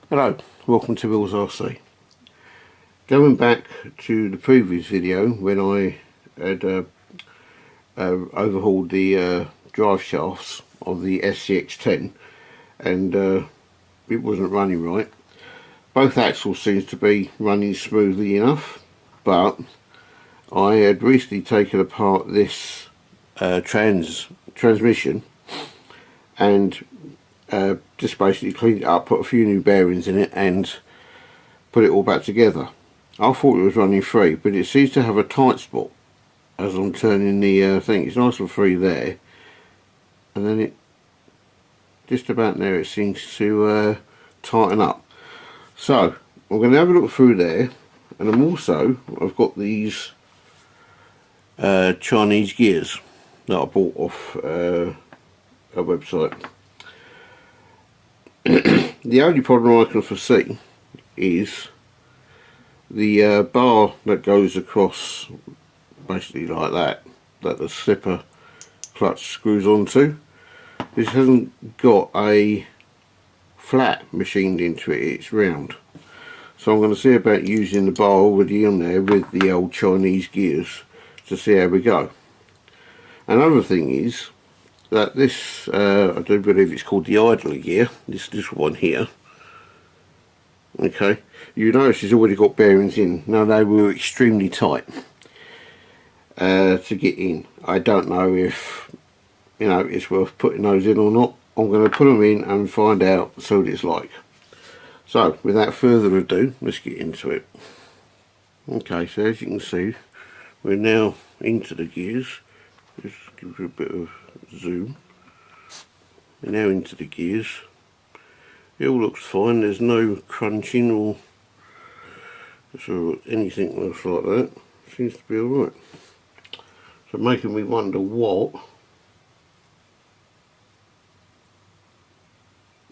Hello, welcome to Will's RC. Going back to the previous video when I had overhauled the drive shafts of the scx10 and it wasn't running right. Both axles seems to be running smoothly enough, but I had recently taken apart this transmission and just basically cleaned it up, put a few new bearings in it and put it all back together. I thought it was running free, but it seems to have a tight spot as I'm turning the thing. It's nice and free there, and then it just about there it seems to tighten up. So I'm going to have a look through there, and I've got these Chinese gears that I bought off a website. The only problem I can foresee is the bar that goes across basically like that the slipper clutch screws onto. This hasn't got a flat machined into it, it's round. So I'm going to see about using the bar already on there with the old Chinese gears to see how we go. Another thing is that this, I do believe it's called the idler gear, this one here. Okay, you notice it's already got bearings in. Now they were extremely tight to get in. I don't know if it's worth putting those in or not. I'm going to put them in and find out, see what it's like. So without further ado, let's get into it. Okay, so as you can see, we're now into the gears. Just give it a bit of zoom. We're now into the gears. It all looks fine, there's no crunching or anything else like that. Seems to be alright. So making me wonder what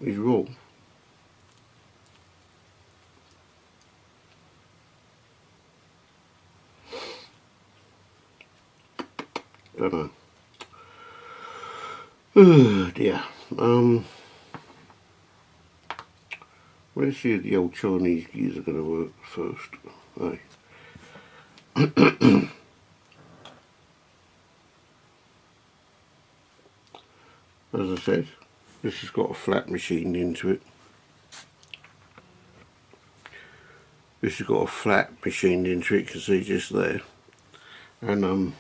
is wrong. Don't know. Oh dear. Let's see if the old Chinese gears are going to work first. Hey. As I said, this has got a flat machined into it. This has got a flat machined into it, you can see just there. And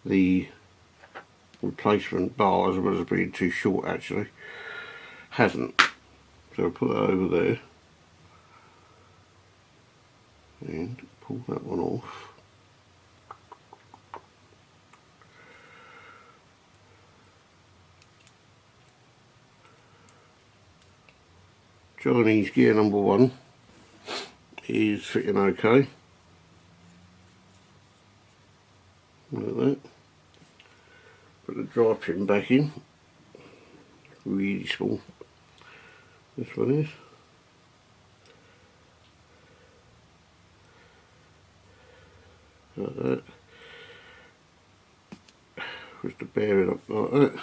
the replacement bar, as well as being too short actually, hasn't. So I'll put that over there and pull that one off. Chinese gear number 1 is fitting okay. Look at that. Put the drive pin back in. Really small. This one is. Like that. Just to bear it up like that.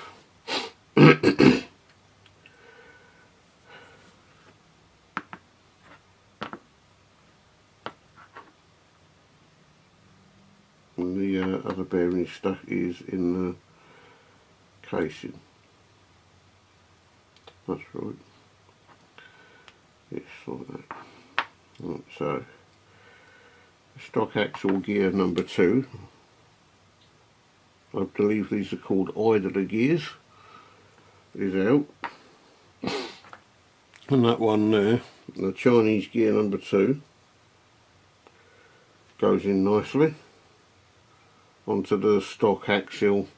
And the other bearing stuck is in the casing. That's right. It's like that. Right, so stock axle gear number 2. I believe these are called idler gears. Is out. And that one there, the Chinese gear number 2, goes in nicely onto the stock axial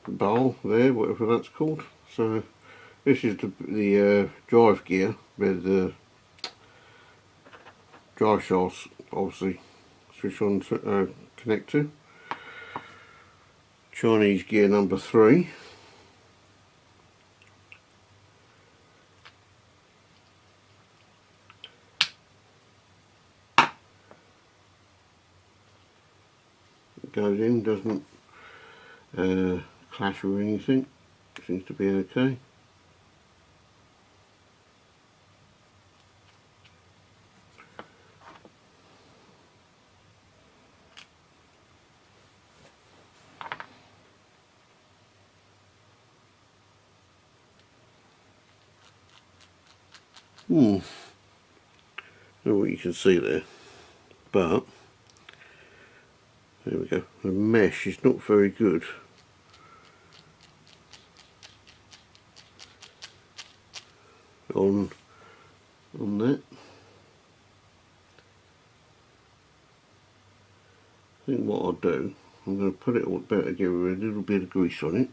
bar there, whatever that's called. So this is the drive gear where the drive shafts obviously switch on to connect to. Chinese gear number 3. goes in, doesn't clash or anything. Seems to be okay. I don't know what you can see there, but there we go. The mesh is not very good. On that. I think what I'll do, I'm going to put it all back together with a little bit of grease on it.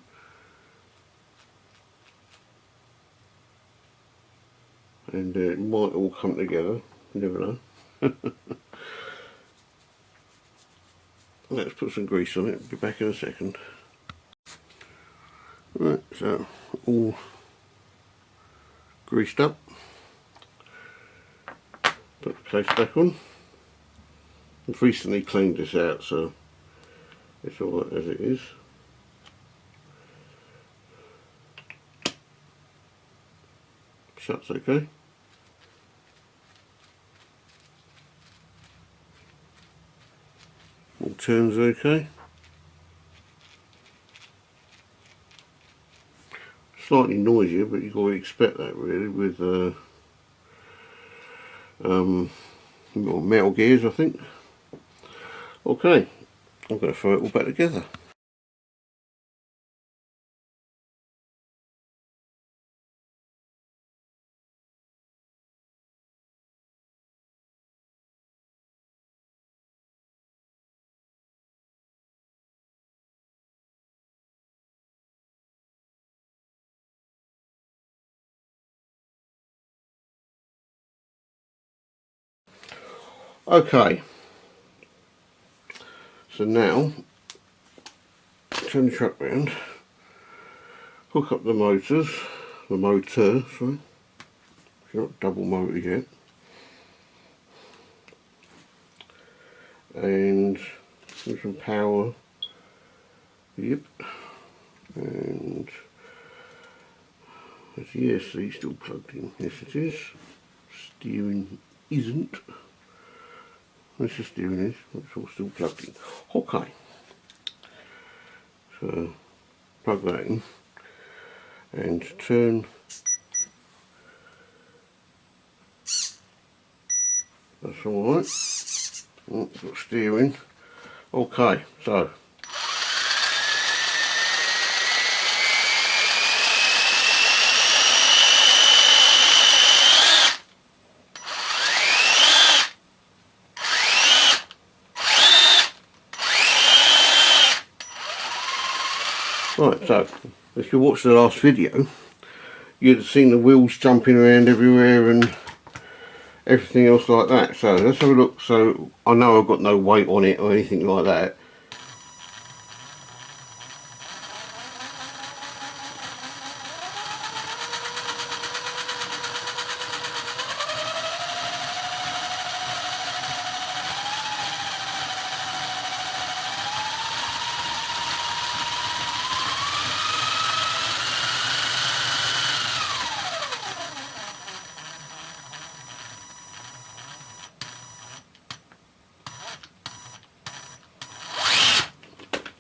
And it might all come together, you never know. Let's put some grease on it, be back in a second. Right, so all greased up. Put the place back on. I've recently cleaned this out, so it's alright as it is. Shuts okay. All turns okay. Slightly noisier, but you've got to expect that really with metal gears, I think. Okay, I'm going to throw it all back together. Okay, so now turn the truck round, hook up the motor, sorry, it's not double motor yet, and give some power, yep, and is the ESC still plugged in? Yes it is. Steering isn't. This is steering is, it's all still plugged in. Okay, so plug that in and turn that's alright. Oh, got steering. Okay, so right, so if you watched the last video, you'd have seen the wheels jumping around everywhere and everything else like that. So let's have a look. So I know I've got no weight on it or anything like that.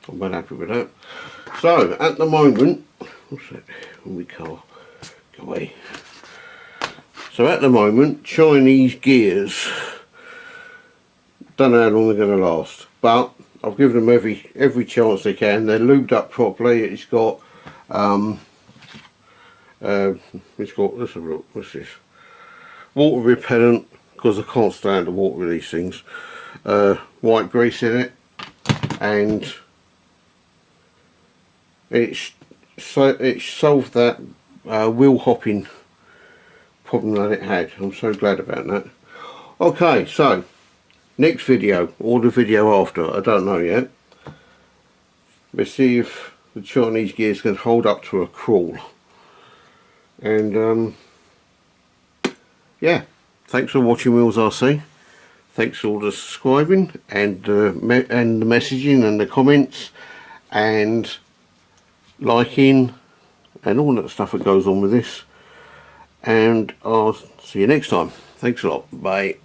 I'm quite happy with that. So at the moment, what's that? We car go away. So at the moment, Chinese gears. Don't know how long they're going to last, but I've given them every chance they can. They're lubed up properly. It's got let's have a look. What's this? Water repellent, because I can't stand the water with these things. White grease in it, and it's solved that wheel hopping problem that it had. I'm so glad about that. Okay, so next video or the video after, I don't know yet. Let's see if the Chinese gears can hold up to a crawl. And yeah, thanks for watching Wheels RC. Thanks for all the subscribing and and the messaging and the comments and liking and all that stuff that goes on with this. And I'll see you next time. Thanks a lot. Bye.